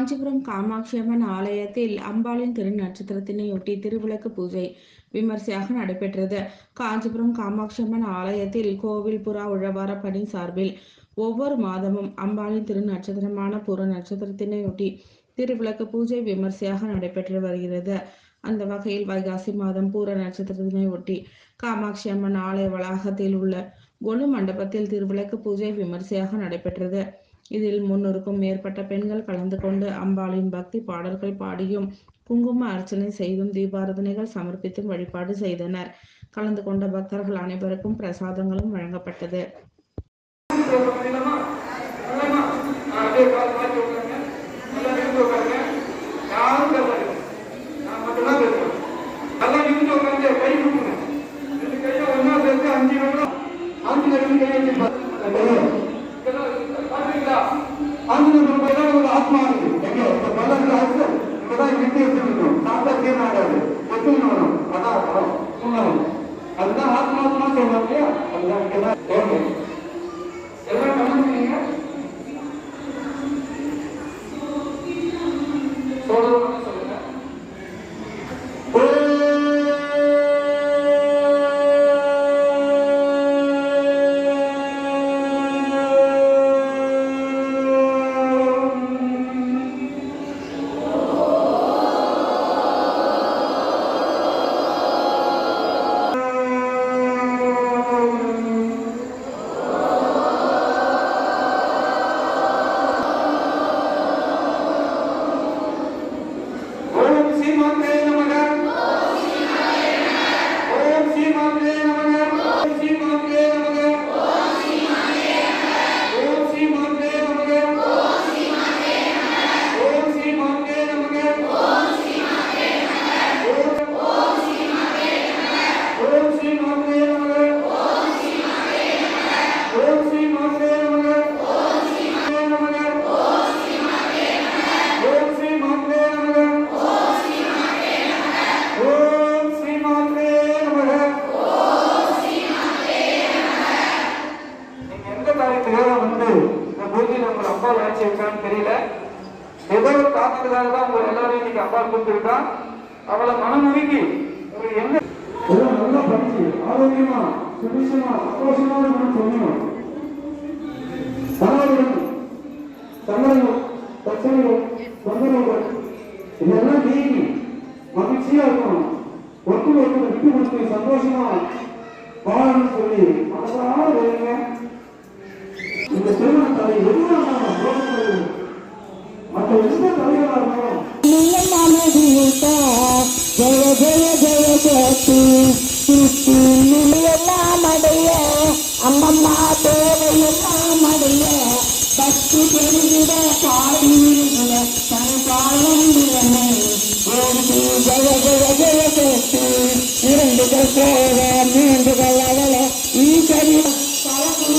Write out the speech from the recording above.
காஞ்சிபுரம் காமாட்சி அம்மன் ஆலயத்தில் அம்பாளின் திருநட்சத்திரத்தினையொட்டி திருவிளக்கு பூஜை விமர்சையாக நடைபெற்றது. காஞ்சிபுரம் காமாட்சி அம்மன் ஆலயத்தில் கோவில் புறா உழவார பணி சார்பில் ஒவ்வொரு மாதமும் அம்பாளின் திருநட்சத்திரமான பூர நட்சத்திரத்தினையொட்டி திருவிளக்கு பூஜை விமர்சையாக நடைபெற்று வருகிறது. அந்த வகையில் வைகாசி மாதம் பூர நட்சத்திரத்தினையொட்டி காமாட்சி அம்மன் ஆலய வளாகத்தில் உள்ள கொலு மண்டபத்தில் திருவிளக்கு பூஜை விமர்சையாக நடைபெற்றது. இதில் 300க்கும் மேற்பட்ட பெண்கள் கலந்து கொண்டு அம்பாளின் பக்தி பாடல்கள் பாடியும் குங்கும அர்ச்சனை செய்தும் தீபாராதனைகள் சமர்ப்பித்தும் வழிபாடு செய்தனர். கலந்து கொண்ட பக்தர்கள் அனைவருக்கும் பிரசாதங்களும் வழங்கப்பட்டது. ஆத்மா அதுதான் ஆத்மாத்மா சொல்றாங்க. அதுதான் எல்லாம் பண்ணுவீங்க சொல்லுங்க. அம்பாள் ஆட்சி இருக்கான்னு தெரியல. ஏதோ ஒரு காரணத்துக்காக தான் உங்களை எல்லாரும் இன்னைக்கு அம்பாள் கொடுத்துருக்கான். அவளை மனமுருகி உங்களுக்கு என்ன நல்லா படிச்சு ஆரோக்கியமா சுபிஷமா சந்தோஷமா சொன்னோம். சமாளிகள் சங்கடங்கள் பிரச்சனைகள் தொந்தரவுகள் இதெல்லாம் நீங்கி மகிழ்ச்சியா இருக்கணும். ஒருத்தர் விட்டு கொடுத்து சந்தோஷமா வாழணும்னு சொல்லி மனசார வருங்க. இந்த திருமணத்தை எல்லாம் மற்ற எந்த தலைவராக இருந்தாலும் ஜெய ஜெய ஜெய ஜெயத்தி எல்லாம் அடைய அம்மம்மா தேவையெல்லாம் அடைய பக்தி பெருகிட பாடிய தன்பாலம் ஜெய ஜெய ஜெய ஜெயத்தி இரண்டுகள் போக மூன்றுகள் அவள ஈசரி நமஸ்காரம்